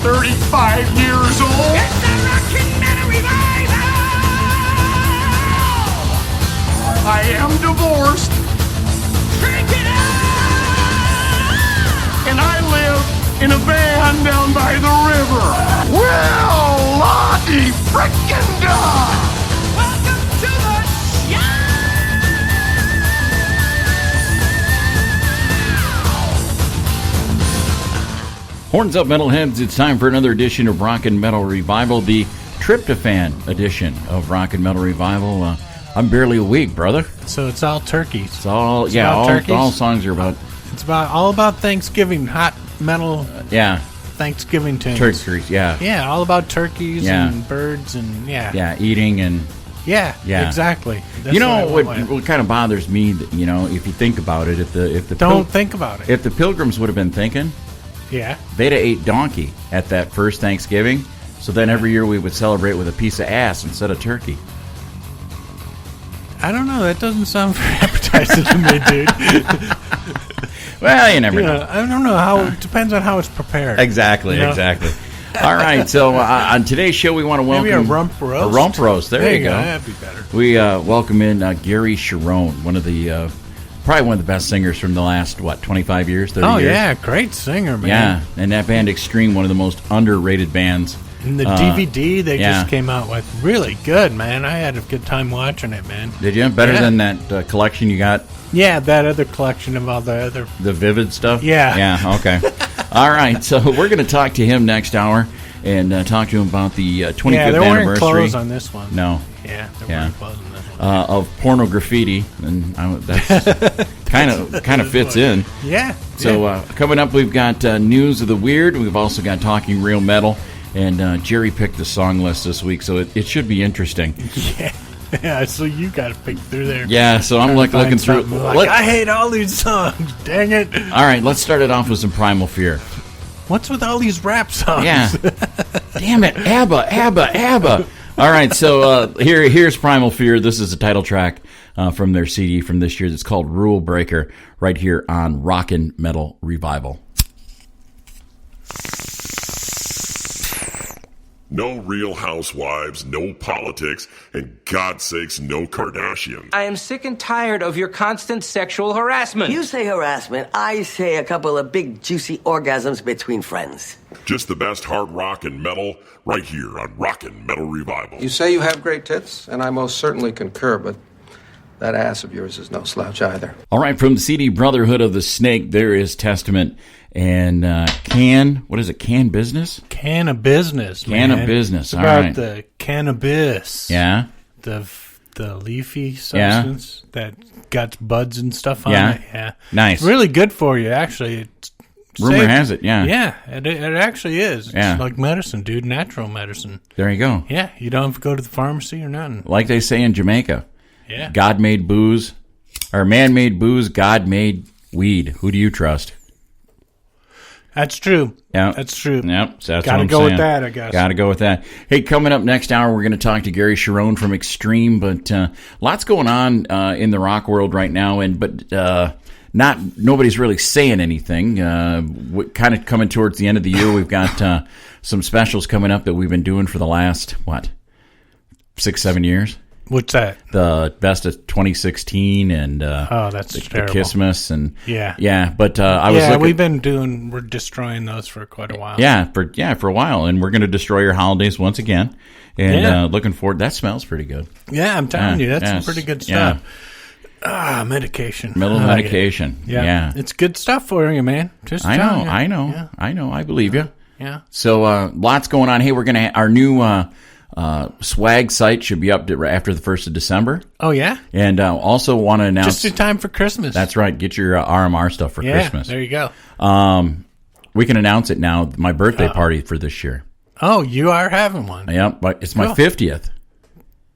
35 years old. It's the Rockin' Metal Revival! I am divorced. Crank it up! And I live in a van down by the river. Well, Lottie frickin' duh! Welcome to the show! Horns up, metalheads. It's time for another edition of Rockin' Metal Revival, the Tryptophan edition of Rockin' Metal Revival. I'm barely awake, brother. So it's all turkeys. It's all, It's yeah, about turkeys? all songs are about, It's all about Thanksgiving, hot metal yeah, Thanksgiving tunes. turkeys, yeah. Yeah, all about turkeys Yeah. and birds and Yeah, eating and, Yeah, Yeah. exactly. That's you know, I what went with. what kind of bothers me, that, you know, if you think about it, if the Don't think about it. if the Pilgrims would have been thinking, Yeah. they'd have ate donkey at that first Thanksgiving, so then every year we would celebrate with a piece of ass instead of turkey. I don't know. That doesn't sound very appetizing to me, dude. Well, you never know. Yeah, I don't know how. It depends on how it's prepared. Exactly, You know? exactly. All right, so on today's show, we want to welcome... Maybe a rump roast. A rump roast, there you go. That'd be better. We welcome in Gary Cherone, one of the... probably one of the best singers from the last, 25 years, 30 years? Yeah, great singer, man. Yeah, and that band Extreme, one of the most underrated bands. And the DVD they yeah. just came out with, really good, man. I had a good time watching it, man. Did you? Better Yeah. than that collection you got? Yeah, that other collection of all the other... The Vivid stuff? Yeah. Yeah, okay. All right, so we're going to talk to him next hour and talk to him about the 25th Yeah, they're wearing anniversary. clothes on this one. No. Yeah, they're Yeah. wearing clothes on this one. Of Pornograffiti, and that's kind of fits in. Yeah. So coming up, we've got News of the Weird. We've also got Talking Real Metal, and Jerry picked the song list this week, so it should be interesting. Yeah, so you got to pick through there. Yeah, so I'm Trying to looking find through. something like, I hate all these songs. Dang it! All right, let's start it off with some Primal Fear. What's with all these rap songs? Yeah. Damn it, ABBA. All right, so here's Primal Fear. This is the title track from their CD from this year. It's called Rule Breaker, right here on Rockin' Metal Revival. No Real Housewives, no politics, and God's sakes, no Kardashians. I am sick and tired of your constant sexual harassment. You say harassment, I say a couple of big juicy orgasms between friends. Just the best hard rock and metal right here on Rockin' Metal Revival. You say you have great tits, and I most certainly concur, but that ass of yours is no slouch either. All right, from the CD Brotherhood of the Snake, there is Testament and what is it, Can Business? Can of Business, man. Can of Business, It's all about right. the cannabis. Yeah? The leafy substance that got buds and stuff on Yeah. it. Yeah. Nice. It's really good for you, actually. It's Rumor has it, yeah. Yeah, it actually is. Yeah. It's like medicine, dude. Natural medicine. There you go. Yeah, you don't have to go to the pharmacy or nothing. Like they say in Jamaica, Yeah. God made booze, or man made booze, God made weed. Who do you trust? That's true. Yeah. That's true. Yep, so that's Gotta what I'm go saying. with that, I guess. Got to go with that. Hey, coming up next hour, we're going to talk to Gary Cherone from Extreme, but lots going on in the rock world right now, but nobody's really saying anything. Kind of coming towards the end of the year, we've got some specials coming up that we've been doing for the last 6-7 years. What's that? The best of 2016 and That's the terrible. Christmas and Yeah. But I was looking, we're destroying those for quite a while. for a while, and we're going to destroy your holidays once again. And looking forward. That smells pretty good. Yeah, I'm telling you, that's some yes, pretty good yeah. stuff. Medication. Medication. Yeah. It's good stuff for you, man. Just I telling know. you. I know. I believe you. Yeah. So lots going on. Hey, we're gonna our new swag site should be up after the 1st of December. Oh, yeah? And also want to announce Just in time for Christmas. That's right. Get your RMR stuff for Christmas. There you go. We can announce it now. My birthday party for this year. Oh, you are having one. Yep, but it's my 50th.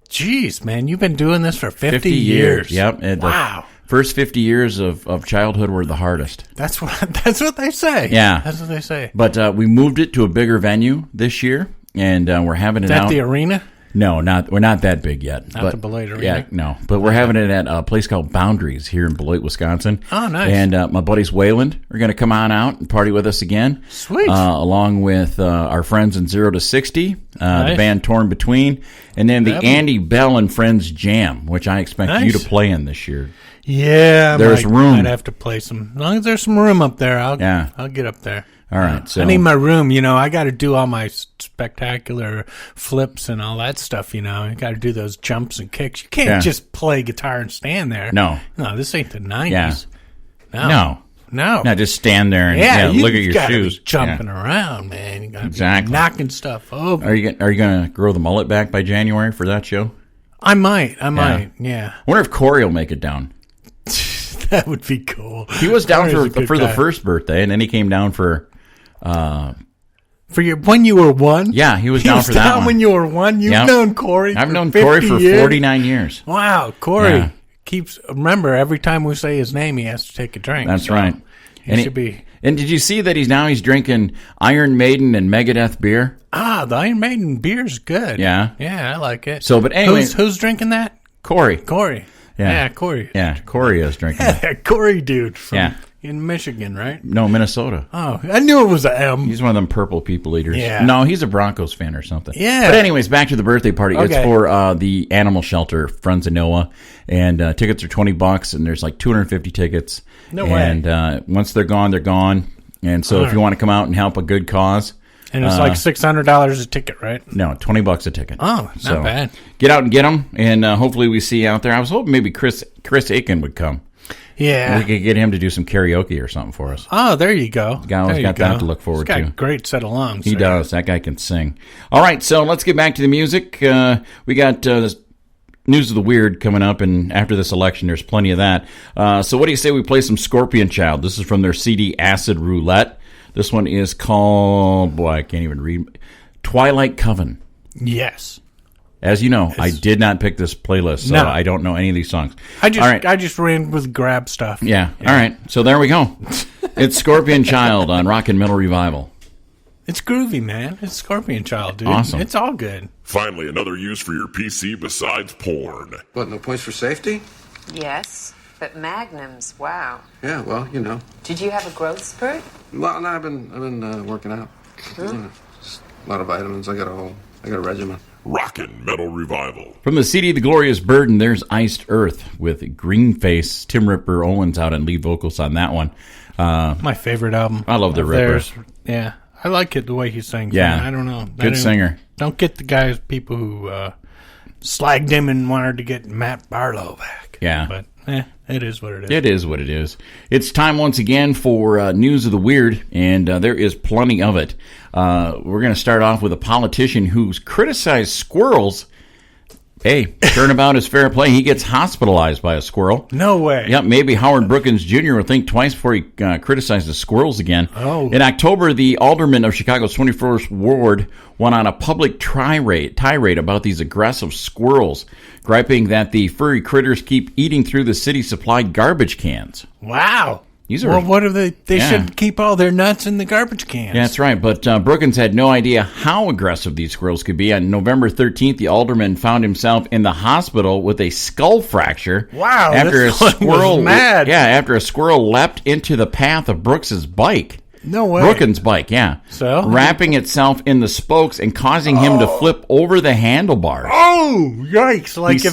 Jeez, man, you've been doing this for 50 years. Yep. And wow. The first 50 years of childhood were the hardest. That's what they say. Yeah. That's what they say. But we moved it to a bigger venue this year, and we're having it Is that out. the arena? No, we're not that big yet. Not the Beloit Arena? Yeah, no. But we're having it at a place called Boundaries here in Beloit, Wisconsin. Oh, nice. And my buddies Wayland are going to come on out and party with us again. Sweet. Along with our friends in 0 to 60, Nice. the band Torn Between, and then the Andy Bell and Friends Jam, which I expect you to play in this year. Yeah, There's room. I'd have to play some. As long as there's some room up there, I'll get up there. All right. So I need my room. I got to do all my spectacular flips and all that stuff. I got to do those jumps and kicks. You can't just play guitar and stand there. No, this ain't the 90s. Yeah. No. No, just stand there and look at your shoes. Jumping around, man. You gotta exactly. be knocking stuff over. Are you going to grow the mullet back by January for that show? I might. Yeah. I wonder if Corey will make it down. That would be cool. He was down for the first birthday, and then he came down for when you were one. Yeah, he was down for that one. When you were one. You've known Corey. I've known Corey for 49 years. Wow, Corey keeps. Remember, every time we say his name, he has to take a drink. That's right. He should be. And did you see that he's drinking Iron Maiden and Megadeth beer? The Iron Maiden beer's good. Yeah, I like it. So, but anyway, who's drinking that? Corey. Yeah, Corey. Yeah, Corey is drinking. Corey, dude. In Michigan, right? No, Minnesota. Oh, I knew it was an M. He's one of them purple people eaters. Yeah. No, he's a Broncos fan or something. Yeah. But anyways, back to the birthday party. Okay. It's for the animal shelter, Friends of Noah, and tickets are $20, and there's like 250 tickets. No way. And once they're gone, they're gone. And so if you want to come out and help a good cause. And it's like $600 a ticket, right? No, $20 a ticket. Oh, not bad. Get out and get them, and hopefully we see you out there. I was hoping maybe Chris Aiken would come. Yeah. We could get him to do some karaoke or something for us. Oh, there you go. He's got that to look forward to. He's got a great set of lungs. He does. That guy can sing. All right, so let's get back to the music. We got this News of the Weird coming up, and after this election, there's plenty of that. So what do you say we play some Scorpion Child? This is from their CD Acid Roulette. This one is called, I can't even read, Twilight Coven. Yes. As you know, I did not pick this playlist, so I don't know any of these songs. I just ran with grab stuff. Yeah. All right. So there we go. It's Scorpion Child on Rockin' Metal Revival. It's groovy, man. It's Scorpion Child, dude. Awesome. It's all good. Finally, another use for your PC besides porn. What, no points for safety? Yes, but magnums, wow. Yeah, well, Did you have a growth spurt? Well, no, I've been working out. Just a lot of vitamins. I got a regimen. Rockin' Metal Revival. From the CD The Glorious Burden, there's Iced Earth with Greenface, Tim Ripper Owens out on lead vocals on that one. My favorite album. I love the Ripper. Yeah, I like it the way he sings. Yeah. Man. I don't know. Good singer. Don't get the people who slagged him and wanted to get Matt Barlow back. Yeah. But it is what it is. It is what it is. It's time once again for News of the Weird, and there is plenty of it. We're going to start off with a politician who's criticized squirrels. Hey, turnabout is fair play. He gets hospitalized by a squirrel. No way. Yep, maybe Howard Brookins Jr. will think twice before he criticizes squirrels again. Oh. In October, the alderman of Chicago's 21st Ward went on a public tirade about these aggressive squirrels, griping that the furry critters keep eating through the city-supplied garbage cans. Wow. These are, well, what are they? They should keep all their nuts in the garbage cans. Yeah, that's right. But Brookins had no idea how aggressive these squirrels could be. On November 13th, the alderman found himself in the hospital with a skull fracture. Wow, after a squirrel was mad. after a squirrel leapt into the path of Brooks's bike. No way. Brookins' bike, yeah. So? Wrapping itself in the spokes and causing him to flip over the handlebars. Oh, yikes. Like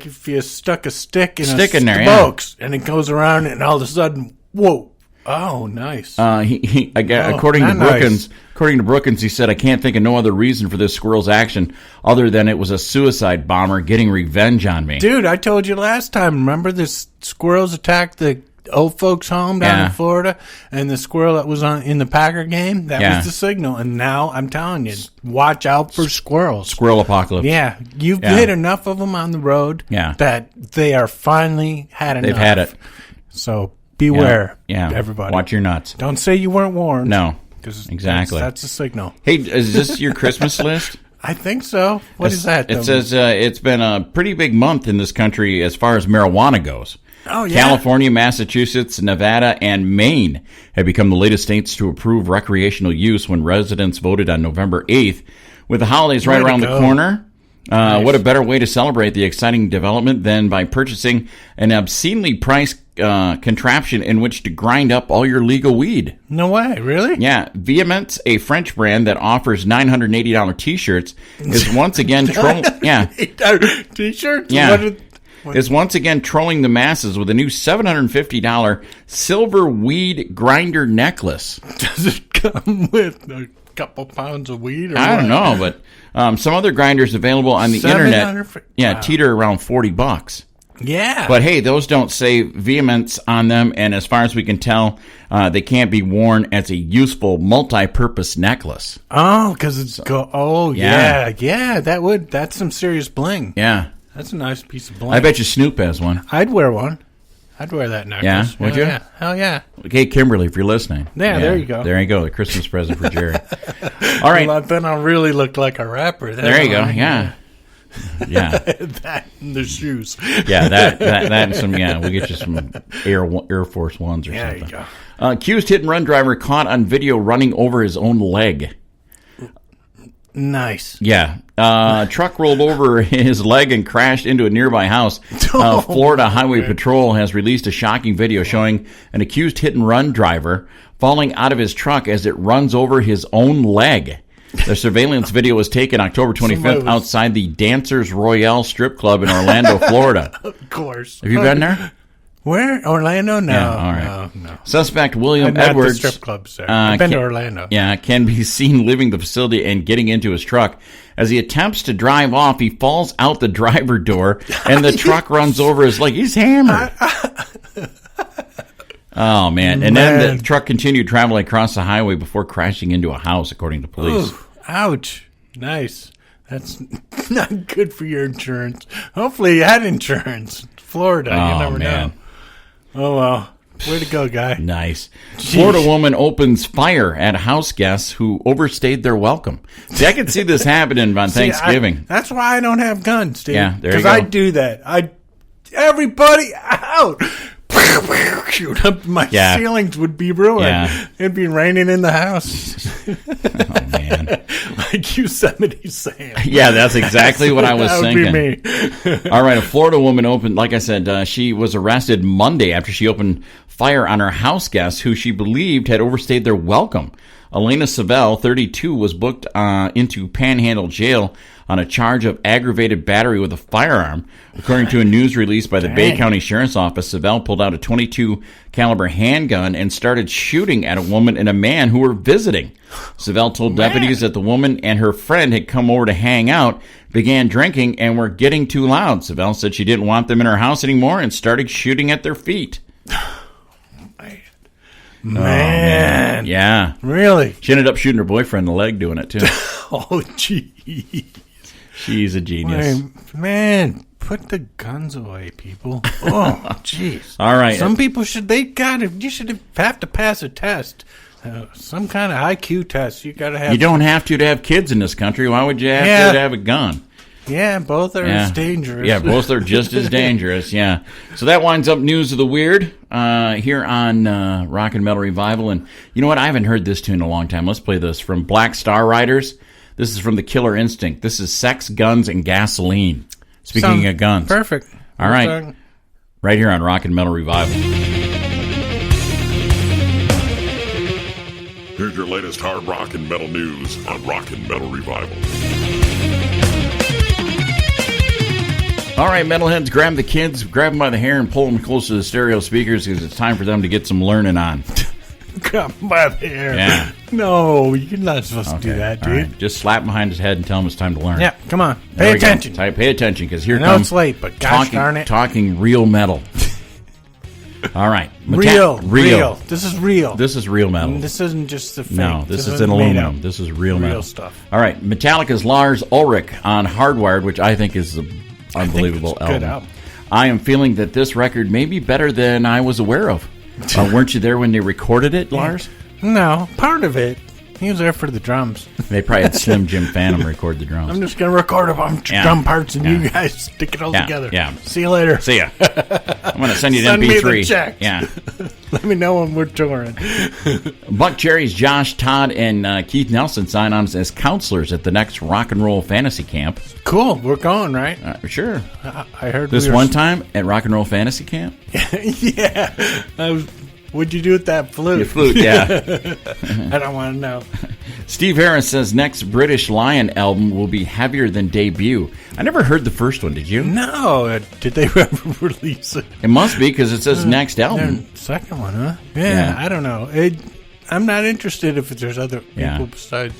if you stuck a stick in there, spokes and it goes around and all of a sudden, whoa. Oh, nice. According to Brookins, he said, "I can't think of no other reason for this squirrel's action other than it was a suicide bomber getting revenge on me." Dude, I told you last time, remember this squirrels attacked the old folks home down in Florida, and the squirrel that was in the Packer game, that was the signal. And now I'm telling you, watch out for squirrels. Squirrel apocalypse. Yeah, you've hit enough of them on the road that they are finally had enough. They've had it. So beware, everybody. Watch your nuts. Don't say you weren't warned. No, exactly. That's a signal. Hey, is this your Christmas list? I think so. What is that? It says it's been a pretty big month in this country as far as marijuana goes. Oh, yeah. California, Massachusetts, Nevada, and Maine have become the latest states to approve recreational use when residents voted on November 8th, With the holidays right around the corner, what a better way to celebrate the exciting development than by purchasing an obscenely priced contraption in which to grind up all your legal weed. No way, really? Yeah. Vehemence, a French brand that offers $980 T-shirts, is once again T-shirts? Yeah. Is once again trolling the masses with a new $750 silver weed grinder necklace. Does it come with a couple pounds of weed? Or I don't know, but some other grinders available on the internet, teeter around $40. Yeah. But hey, those don't say vehemence on them, and as far as we can tell, they can't be worn as a useful multi-purpose necklace. Oh, because it's that's some serious bling. Yeah. That's a nice piece of bling. I bet you Snoop has one. I'd wear one. I'd wear that necklace. Yeah, would you? Yeah. Hell yeah. Okay, Kimberly, if you're listening. Yeah, there you go. There you go, a Christmas present for Jerry. All right. Well, then I'll really look like a rapper. There you go, yeah. Yeah. That and the shoes. Yeah, that and some, we'll get you some Air Force Ones or something. There you go. Accused hit-and-run driver caught on video running over his own leg. Nice. Yeah. Truck rolled over his leg and crashed into a nearby house. Florida Highway Patrol has released a shocking video showing an accused hit-and-run driver falling out of his truck as it runs over his own leg. The surveillance video was taken October 25th outside the Dancers Royale strip club in Orlando, Florida. Of course. Have you been there? Where? Orlando? No. Yeah, all right. No. Suspect William I'm Edwards. Not the strip clubs there. I've been to Orlando. Yeah, can be seen leaving the facility and getting into his truck. As he attempts to drive off, he falls out the driver door, and the truck runs over his leg. He's hammered. Oh, man. And then the truck continued traveling across the highway before crashing into a house, according to police. Ooh, ouch. Nice. That's not good for your insurance. Hopefully you had insurance. Florida, you never know. Oh, well. Way to go, guy. Nice. Jeez. Florida woman opens fire at house guests who overstayed their welcome. See, I can see this happening on Thanksgiving. That's why I don't have guns, dude. Yeah, there you go. Because I do that. Everybody out. Shoot up, my ceilings would be ruined. Yeah. It'd be raining in the house. Oh, man. Like Yosemite Sam. Yeah, that's exactly what I was thinking. That would be me. All right, a Florida woman opened, like I said, she was arrested Monday after she opened fire on her house guests who she believed had overstayed their welcome. Elena Savell, 32, was booked into Panhandle Jail on a charge of aggravated battery with a firearm. According to a news release by the Bay County Sheriff's Office, Savell pulled out a .22 caliber handgun and started shooting at a woman and a man who were visiting. Savell told deputies that the woman and her friend had come over to hang out, began drinking, and were getting too loud. Savell said she didn't want them in her house anymore and started shooting at their feet. Man. Yeah. Really? She ended up shooting her boyfriend in the leg doing it, too. Oh, geez. She's a genius. Man, put the guns away, people. Oh, jeez. All right. Some people should have to pass a test. Some kind of IQ test. You got to have. You don't have to have kids in this country. Why would you have to have a gun? Yeah, both are as dangerous. Yeah, both are just as dangerous, yeah. So that winds up News of the Weird here on Rock and Metal Revival. And you know what? I haven't heard this tune in a long time. Let's play this from Black Star Riders. This is from the Killer Instinct. This is Sex, Guns, and Gasoline. Speaking of guns. Perfect. All right. Right here on Rock and Metal Revival. Here's your latest hard rock and metal news on Rock and Metal Revival. All right, metalheads, grab the kids, grab them by the hair, and pull them close to the stereo speakers because it's time for them to get some learning on. Grab them by the hair. Yeah. No, you're not supposed to do that, dude. Right. Just slap him behind his head and tell him it's time to learn. Yeah, come on. Pay attention. Pay attention because here I know it's late, but gosh darn it. Talking real metal. All right. Real. This is real. This is real metal. This isn't just the fake. No, this is an aluminum. This is real metal. Real stuff. All right. Metallica's Lars Ulrich on Hardwired, which I think is an unbelievable album. I am feeling that this record may be better than I was aware of. Weren't you there when they recorded it, Lars? No, part of it. He was there for the drums. They probably had Slim Jim Phantom record the drums. I'm just going to record a bunch of drum parts and you guys stick it all together. Yeah. See you later. See ya. I'm going to send you an Send MP3. me the check. Yeah. Let me know when we're touring. Buck Cherry's Josh, Todd, and Keith Nelson sign on as counselors at the next Rock and Roll Fantasy Camp. Cool. We're going, right? Sure. I heard this one time at Rock and Roll Fantasy Camp. Yeah. What'd you do with that flute? Your flute, yeah. I don't want to know. Steve Harris says next British Lion album will be heavier than debut. I never heard the first one. Did you? No. Did they ever release it? It must be because it says next album. Second one, huh? Yeah. I don't know. I'm not interested if there's other people besides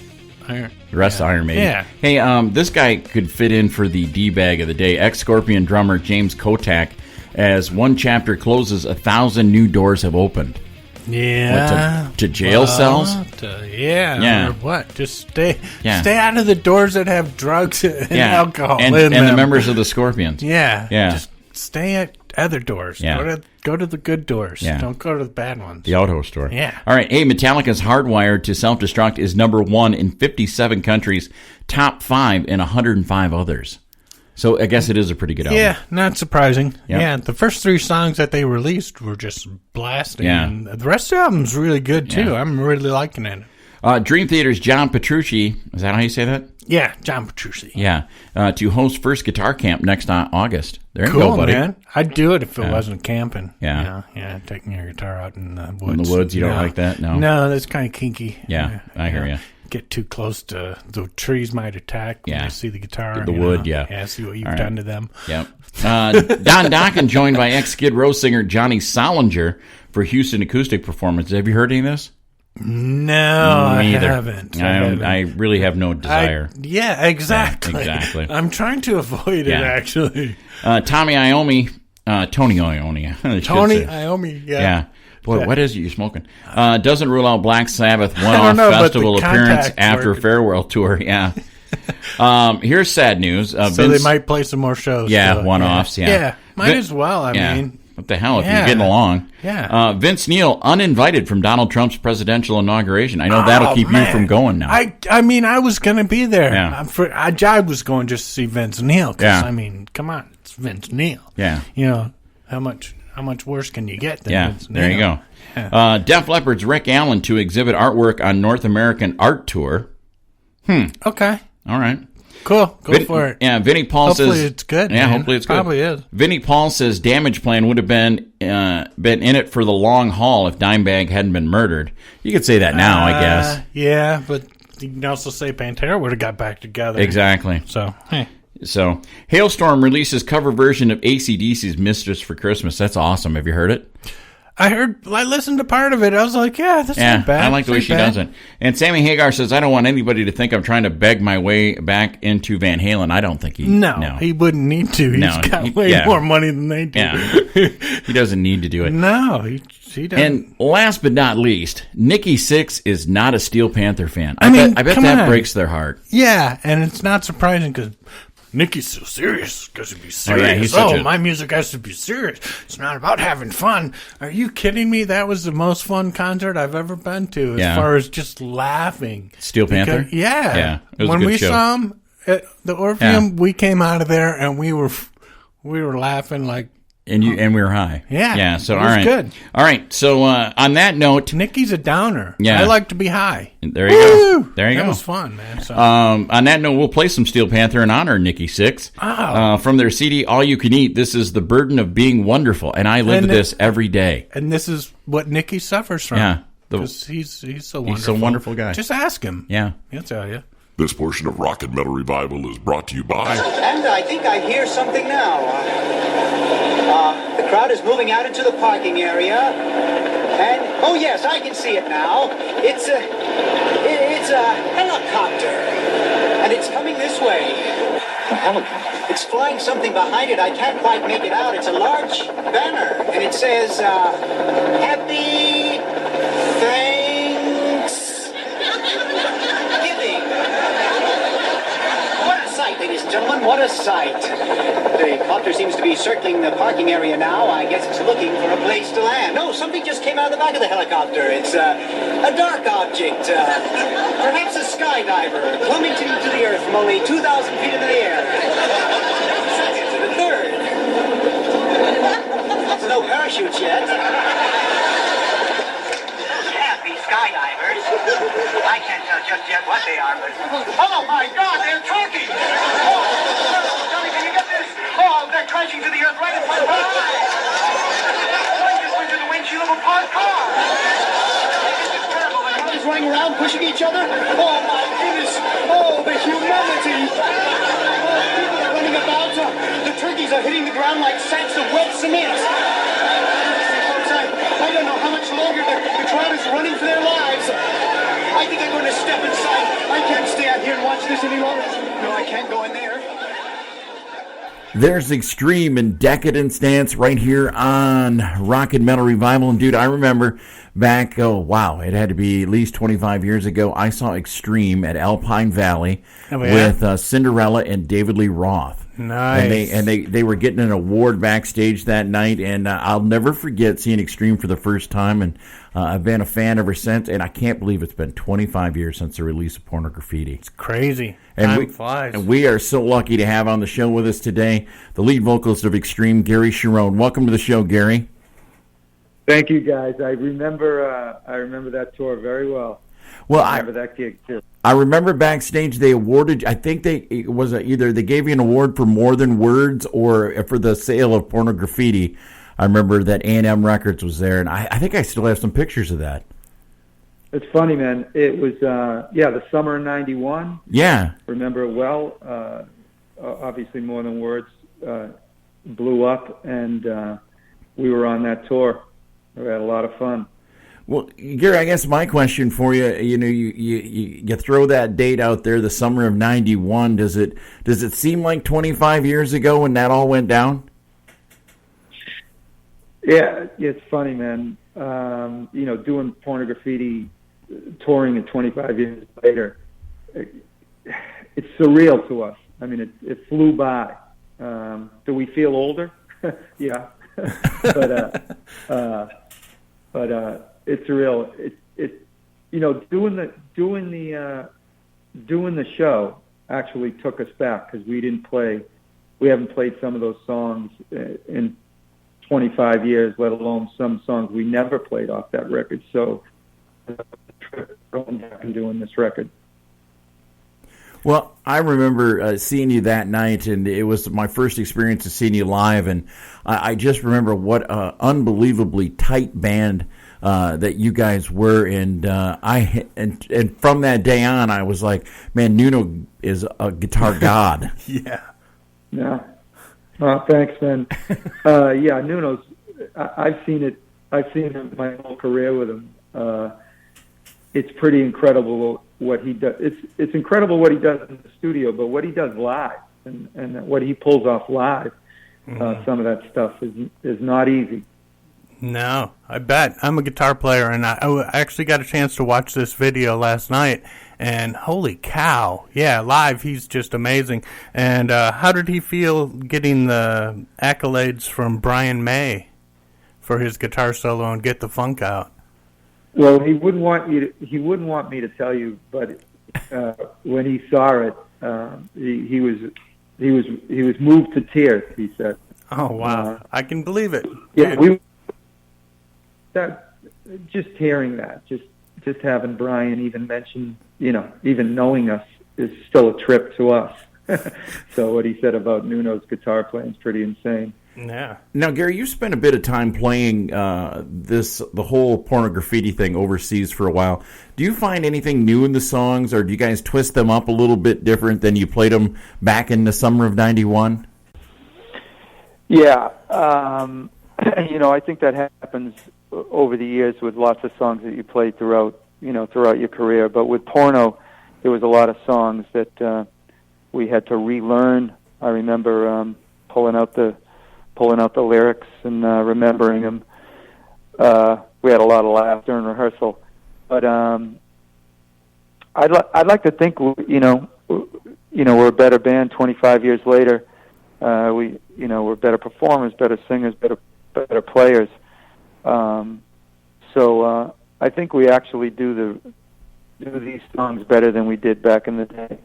Iron. The rest of Iron Maiden. Yeah. Hey, this guy could fit in for the D-bag of the day. Ex-Scorpion drummer James Kotak, as one chapter closes, 1,000 new doors have opened. Yeah. What, to jail cells? Yeah. Or what? Just stay out of the doors that have drugs and alcohol and in them. the members of the Scorpions. Yeah. Yeah. Just stay at other doors. Yeah. Go to the good doors. Yeah. Don't go to the bad ones. The auto store. Yeah. All right. Hey, Metallica's Hardwired to Self-Destruct is number 1 in 57 countries, top 5 in 105 others. So I guess it is a pretty good album. Yeah, not surprising. Yep. Yeah, the first 3 songs that they released were just blasting. Yeah. And the rest of the album's really good, too. Yeah. I'm really liking it. Dream Theater's John Petrucci, is that how you say that? Yeah, John Petrucci. Yeah, to host First Guitar Camp next August. There you Cool, go, buddy. Man. I'd do it if it wasn't camping. Yeah. Yeah, taking your guitar out in the woods. In the woods, you don't like that? No. No, that's kind of kinky. Yeah, I hear you. Get too close to the trees might attack when you see the guitar. The wood, yeah. Yeah, see what you've done to them. Yep. Don Dokken joined by ex-Skid Row singer Johnny Solinger for Houston acoustic performance. Have you heard any of this? No, I haven't. I really have no desire. Yeah, exactly. Yeah, exactly. I'm trying to avoid it, actually. Tony Iommi. Tony Iommi, Yeah. Boy, what is it you're smoking? Doesn't rule out Black Sabbath one-off festival appearance after farewell tour. Yeah. Here's sad news. So they might play some more shows. Yeah, one-offs. Yeah. Might as well. I mean, what the hell if you're getting along? Yeah. Vince Neil uninvited from Donald Trump's presidential inauguration. I know that'll keep you from going now. I mean, I was going to be there. Yeah. I was going just to see Vince Neil. Because, Yeah. I mean, come on, it's Vince Neil. Yeah. You know how much worse can you get than Vince Neil? There you go. Yeah. Def Leppard's Rick Allen to exhibit artwork on North American Art Tour. Okay. All right. Cool. Go for it. Yeah, Vinnie Paul hopefully says... it's good, Yeah, man. hopefully it's good. Probably is. Vinnie Paul says Damage Plan would have been in it for the long haul if Dimebag hadn't been murdered. You could say that now, I guess. Yeah, but you can also say Pantera would have got back together. Exactly. So, hey. So, Hailstorm releases cover version of AC/DC's Mistress for Christmas. That's awesome. Have you heard it? I listened to part of it. I was like, that's not bad. I like the way she does it. And Sammy Hagar says, I don't want anybody to think I'm trying to beg my way back into Van Halen. I don't think he... No, he wouldn't need to. He's got way more money than they do. Yeah. He doesn't need to do it. No, he doesn't. And last but not least, Nikki Sixx is not a Steel Panther fan. I mean, bet that breaks their heart. Yeah, and it's not surprising because Nicky's so serious because he'd be serious. My music has to be serious. It's not about having fun. Are you kidding me? That was the most fun concert I've ever been to as far as just laughing. Steel Panther? Yeah. It was when a good we show. saw him at the Orpheum, we came out of there and we were laughing like... And we were high. Yeah. So, it all was right. good. All right. So, on that note... Nicky's a downer. Yeah. I like to be high. There you go. There you go. That was fun, man. So. On that note, we'll play some Steel Panther in honor of Nikki Sixx. From their CD, All You Can Eat, this is The Burden of Being Wonderful. And I live this every day. And this is what Nicky suffers from. Yeah. Because he's so wonderful. He's a wonderful guy. Just ask him. Yeah. He'll tell you. This portion of Rock and Metal Revival is brought to you by... And I think I hear something now. The crowd is moving out into the parking area. And, oh yes, I can see it now. It's a helicopter. And it's coming this way. A helicopter? It's flying something behind it. I can't quite make it out. It's a large banner. And it says, Happy Thanksgiving. What a sight, ladies and gentlemen. What a sight. The copter seems to be circling the parking area now. I guess it's looking for a place to land. No, something just came out of the back of the helicopter. It's a dark object. Perhaps a skydiver plummeting to the earth from only 2,000 feet into the air. Second to the third. There's no parachutes yet. Can't be skydivers. I can't tell just yet what they are, but... Oh, my God, they're talking! Oh, Johnny, can you get this? Oh, they're crashing to the earth right in front of our eyes! One just went through the windshield of a parked car! This is terrible. The cars running around, pushing each other. Oh, my goodness! Oh, the humanity! Oh, people are running about. The turkeys are hitting the ground like sacks of wet cement. I don't know how much longer the crowd is running for their lives. I think I'm going to step inside. I can't stay out here and watch this any longer. No, I can't go in there. There's Extreme and Decadence Dance right here on Rock and Metal Revival. And dude, I remember back, it had to be at least 25 years ago, I saw Extreme at Alpine Valley with Cinderella and David Lee Roth. Nice. And they were getting an award backstage that night, and I'll never forget seeing Extreme for the first time, and I've been a fan ever since, and I can't believe it's been 25 years since the release of Pornograffiti. It's crazy. Time flies. And we are so lucky to have on the show with us today the lead vocalist of Extreme, Gary Cherone. Welcome to the show, Gary. Thank you, guys. I remember that tour very well. Well, I remember that gig too. I remember backstage they awarded. I think either they gave you an award for More Than Words or for the sale of Pornograffiti. I remember that A&M Records was there, and I think I still have some pictures of that. It's funny, man. It was the summer of '91. Yeah, remember it well. Obviously, More Than Words blew up, and we were on that tour. We had a lot of fun. Well, Gary, I guess my question for you, you throw that date out there, the summer of '91. Does it seem like 25 years ago when that all went down? Yeah, it's funny, man. Doing Pornograffiti, touring it 25 years later, it's surreal to us. I mean, it flew by. Do we feel older? Yeah, but it's real. Doing the show actually took us back because we haven't played some of those songs in 25 years, let alone some songs we never played off that record. So going back and doing this record. Well, I remember seeing you that night, and it was my first experience of seeing you live, and I just remember what an unbelievably tight band that you guys were, and and from that day on, I was like, man, Nuno is a guitar god. Yeah. Thanks, man. Nuno's. I've seen him my whole career with him. It's pretty incredible what he does. It's incredible what he does in the studio, but what he does live and what he pulls off live, some of that stuff is not easy. No, I bet. I'm a guitar player, and I actually got a chance to watch this video last night, and holy cow, yeah, live, he's just amazing. And how did he feel getting the accolades from Brian May for his guitar solo and Get the Funk Out? Well, he wouldn't want me to tell you, but when he saw it, he was moved to tears. He said, "Oh wow, I can believe it." Yeah, just hearing that, just having Brian even mention, even knowing us is still a trip to us. So what he said about Nuno's guitar playing is pretty insane. Yeah. Now, Gary, you spent a bit of time playing the whole Pornograffiti thing overseas for a while. Do you find anything new in the songs, or do you guys twist them up a little bit different than you played them back in the summer of '91? Yeah, I think that happens over the years with lots of songs that you play throughout your career. But with Porno, there was a lot of songs that we had to relearn. I remember pulling out the lyrics and remembering them. We had a lot of laughter in rehearsal, but I'd like to think we're a better band 25 years later. we're better performers, better singers, better players. So I think we actually do these songs better than we did back in the day.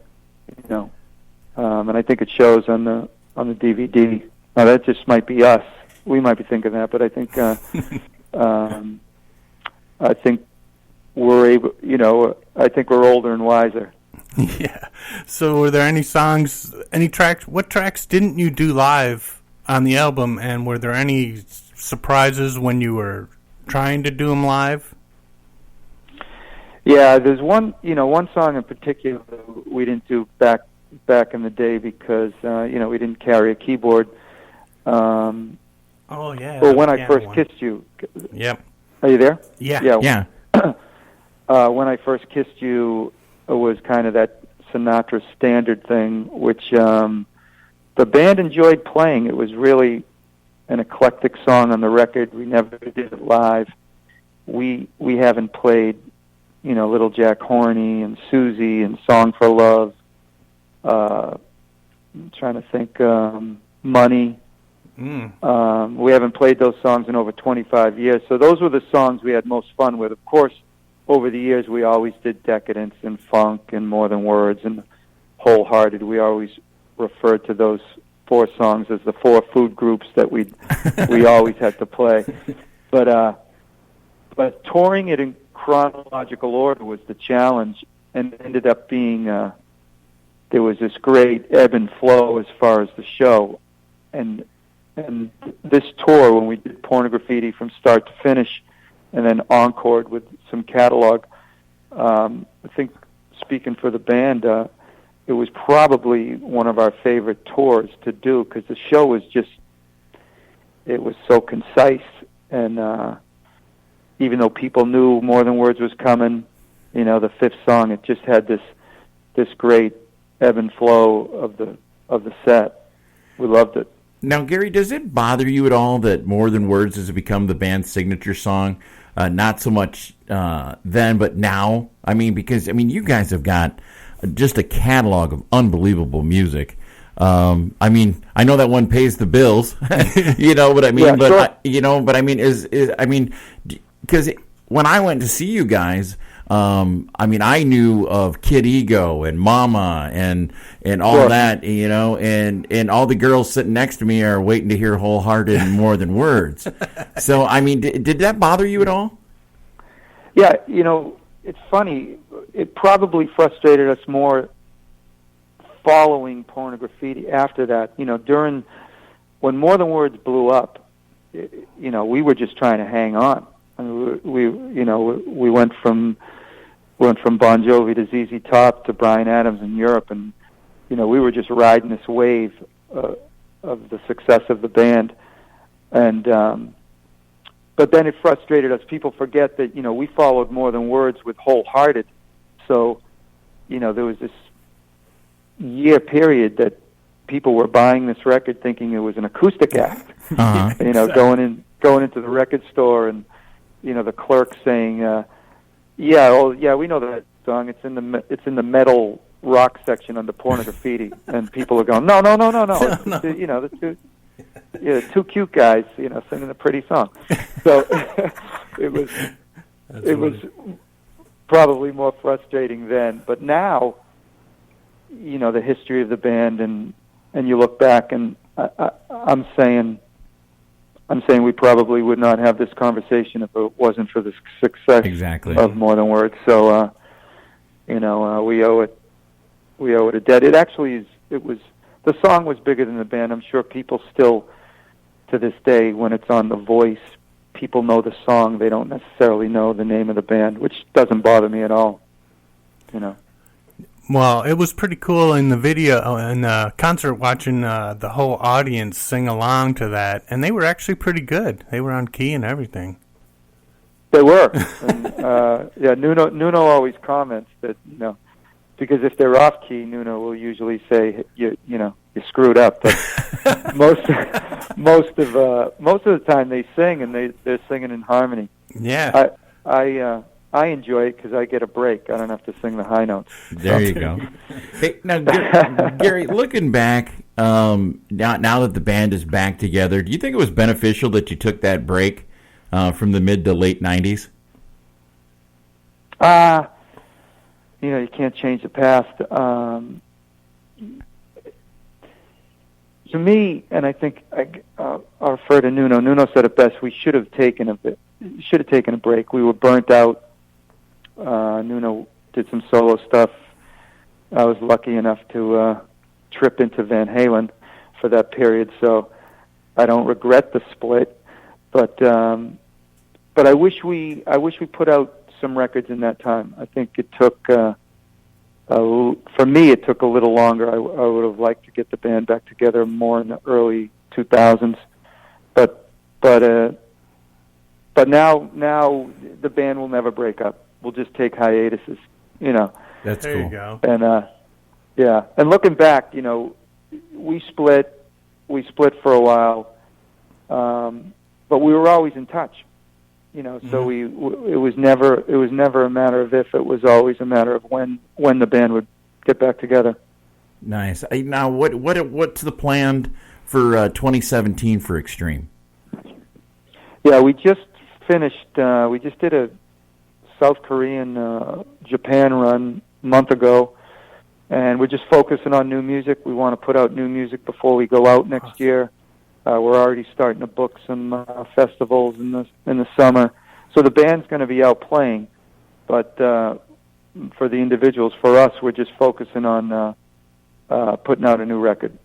And I think it shows on the DVD. Now that just might be us. We might be thinking that, but I think we're able. I think we're older and wiser. Yeah. So were there any songs, any tracks? What tracks didn't you do live on the album? And were there any surprises when you were trying to do them live? Yeah, there's one song in particular we didn't do back in the day because we didn't carry a keyboard. Oh yeah. Well, When I First Kissed You. Yep. Are you there? Yeah. Yeah. When I First Kissed You was kind of that Sinatra standard thing, which the band enjoyed playing. It was really an eclectic song on the record. We never did it live. We haven't played, Little Jack Horny and Susie and Song for Love. I'm trying to think, Money. We haven't played those songs in over 25 years. So those were the songs we had most fun with. Of course, over the years, we always did Decadence and Funk and More Than Words and Wholehearted. We always referred to those 4 songs as the 4 food groups that we always had to play. But touring it in chronological order was the challenge, and it ended up being there was this great ebb and flow as far as the show. And this tour, when we did Pornograffiti from start to finish, and then encored with some catalog, I think, speaking for the band, it was probably one of our favorite tours to do because the show was it was so concise, and even though people knew More Than Words was coming, the 5th song, it just had this great ebb and flow of the set. We loved it. Now, Gary, does it bother you at all that More Than Words has become the band's signature song? Not so much then, but now. Because you guys have got just a catalog of unbelievable music. I know that one pays the bills, what I mean. Yeah, but sure. Because when I went to see you guys, I knew of Kid Ego and Mama and all Sure. that, and all the girls sitting next to me are waiting to hear Wholehearted and More Than Words. So, did that bother you at all? Yeah, it's funny. It probably frustrated us more following Pornograffiti after that. When More Than Words blew up, we were just trying to hang on. We went from Bon Jovi to ZZ Top to Bryan Adams in Europe, and we were just riding this wave of the success of the band, and but then it frustrated us. People forget that we followed More Than Words with Wholehearted, so there was this year period that people were buying this record thinking it was an acoustic act. Going into the record store and the clerk saying, we know that song. It's in the metal rock section under Pornograffiti, and people are going, no. The two cute guys, singing a pretty song. So it was probably more frustrating then. But now, the history of the band, and you look back, and I'm saying we probably would not have this conversation if it wasn't for the success of More Than Words. So, we owe it a debt. It actually is. The song was bigger than the band. I'm sure people still, to this day, when it's on The Voice, people know the song. They don't necessarily know the name of the band, which doesn't bother me at all. Well, it was pretty cool in the video, in the concert, watching the whole audience sing along to that, and they were actually pretty good. They were on key and everything. They were. And, Nuno always comments that, because if they're off key, Nuno will usually say, you screwed up. But most of the time they sing, and they're singing in harmony. Yeah. I enjoy it because I get a break. I don't have to sing the high notes. There you go. Hey, now, Gary, looking back, now that the band is back together, do you think it was beneficial that you took that break from the mid to late 90s? You can't change the past. To me, and I think I'll refer to Nuno. Nuno said it best. We should have taken a break. We were burnt out. Nuno did some solo stuff. I was lucky enough to trip into Van Halen for that period, so I don't regret the split. But I wish we put out some records in that time. I think it took. For me, it took a little longer. I would have liked to get the band back together more in the early 2000s, but now the band will never break up. We'll just take hiatuses, That's there cool. You go. And and looking back, we split for a while, but we were always in touch. So it was never a matter of if, it was always a matter of when the band would get back together. Nice. Now, what's the plan for 2017 for Extreme? Yeah, we just finished. We just did a South Korean Japan run a month ago, and we're just focusing on new music. We want to put out new music before we go out next year. We're already starting to book some festivals in the summer, so the band's going to be out playing. But for the individuals, for us, we're just focusing on putting out a new record.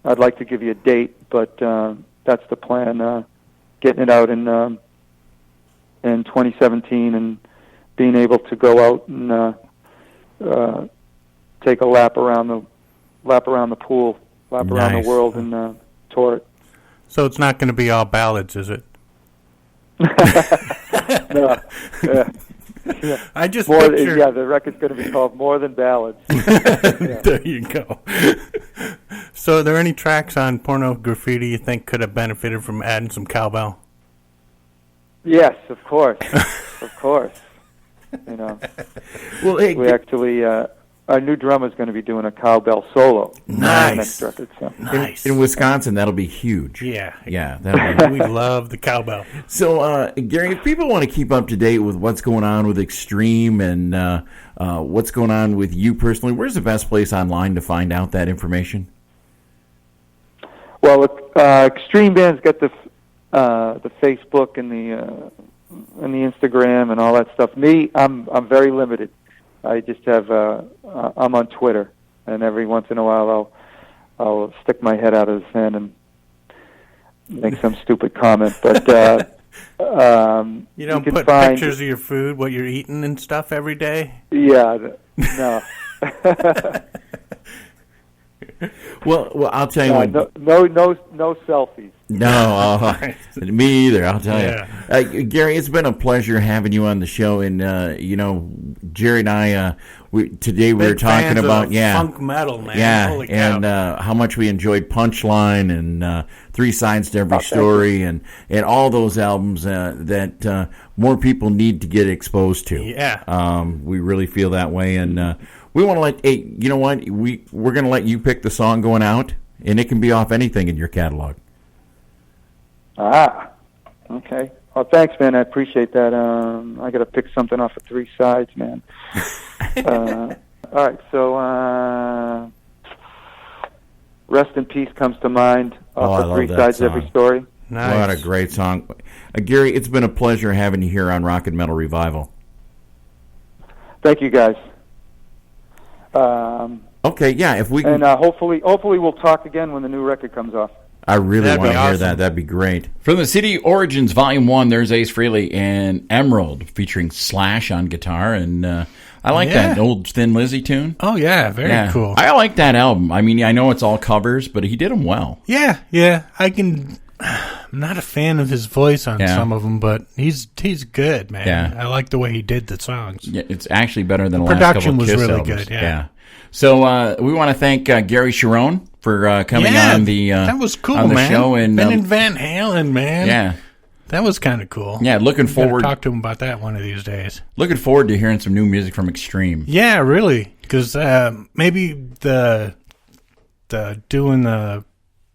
I'd like to give you a date, but that's the plan. Getting it out in 2017 and being able to go out and take a lap around the pool, around the world, and tour it. So it's not going to be all ballads, is it? No. Yeah. I just the record's going to be called More Than Ballads. There you go. So are there any tracks on Pornograffiti you think could have benefited from adding some cowbell? Yes, of course. Of course. Well, hey, we actually... our new drummer's going to be doing a cowbell solo. Nice. Next record, so. Nice. In Wisconsin, that'll be huge. Yeah. We love the cowbell. So, Gary, if people want to keep up to date with what's going on with Extreme and what's going on with you personally, where's the best place online to find out that information? Well, Extreme Band's got the Facebook and the Instagram and all that stuff. Me, I'm very limited. I just have I'm on Twitter, and every once in a while I'll stick my head out of the sand and make some stupid comment. But you don't put pictures of your food, what you're eating and stuff every day? Yeah, no. Well, I'll tell you what. No selfies. No, me either. I'll tell you, Gary. It's been a pleasure having you on the show, and Jerry and I. Today we were talking about funk metal, man. Holy cow. And how much we enjoyed Punchline and Three Sides to Every Story, and all those albums that more people need to get exposed to. Yeah, we really feel that way, and we want to let. Hey, you know what? We're going to let you pick the song going out, and it can be off anything in your catalog. Okay. Well, thanks, man. I appreciate that. I got to pick something off of Three Sides, man. All right, so Rest in Peace comes to mind off of Three Sides Every Story. Nice. What a great song. Gary, it's been a pleasure having you here on Rock and Metal Revival. Thank you, guys. Okay, yeah, if we can... And hopefully we'll talk again when the new record comes off. I really want to hear that. That'd be great. From the City Origins Volume 1, there's Ace Frehley and Emerald featuring Slash on guitar. And I like that old Thin Lizzy tune. Oh, yeah. Very cool. I like that album. I mean, I know it's all covers, but he did them well. Yeah. I'm not a fan of his voice on some of them, but he's good, man. Yeah. I like the way he did the songs. Yeah, it's actually better than the last production couple of was Kiss really albums. good, yeah. So we want to thank Gary Cherone for coming on the that was cool, on the man. show. And been in Van Halen, man. Yeah. That was kind of cool. Yeah, looking forward. Talk to him about that one of these days. Looking forward to hearing some new music from Extreme. Yeah, really, because maybe the doing the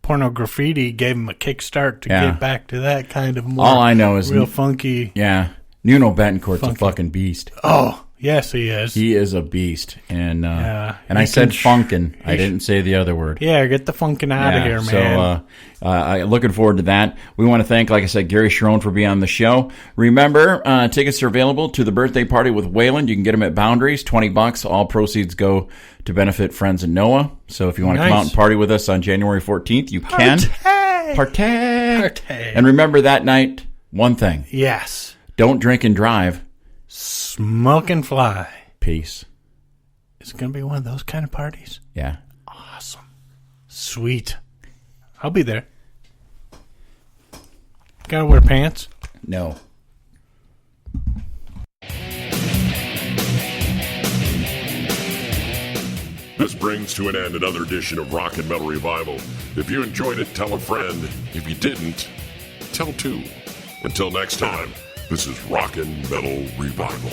Pornograffiti gave him a kickstart to get back to that kind of more. All I know is real funky. Yeah, Nuno Betancourt's a fucking beast. Oh, yes, he is. He is a beast, and I said funkin'. I didn't say the other word. Yeah, get the funkin' out of here, man. So, looking forward to that. We want to thank, like I said, Gary Cherone for being on the show. Remember, tickets are available to the birthday party with Waylon. You can get them at Boundaries, $20. All proceeds go to benefit Friends in Noah. So if you want to come out and party with us on January 14th, you can. Partay. And remember that night, one thing. Yes. Don't drink and drive. Smoke and fly. Peace. Is it going to be one of those kind of parties? Yeah. Awesome. Sweet. I'll be there. Gotta wear pants? No. This brings to an end another edition of Rock and Metal Revival. If you enjoyed it, tell a friend. If you didn't, tell two. Until next time, this is Rock and Metal Revival.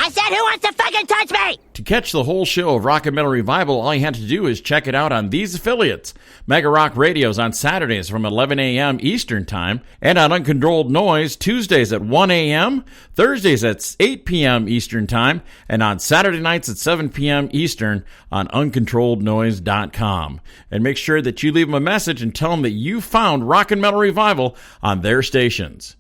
I said, who wants to fucking touch me? To catch the whole show of Rock and Metal Revival, all you have to do is check it out on these affiliates. Megarock Radios on Saturdays from 11 a.m. Eastern Time, and on Uncontrolled Noize Tuesdays at 1 a.m., Thursdays at 8 p.m. Eastern Time, and on Saturday nights at 7 p.m. Eastern on UncontrolledNoise.com. And make sure that you leave them a message and tell them that you found Rock and Metal Revival on their stations.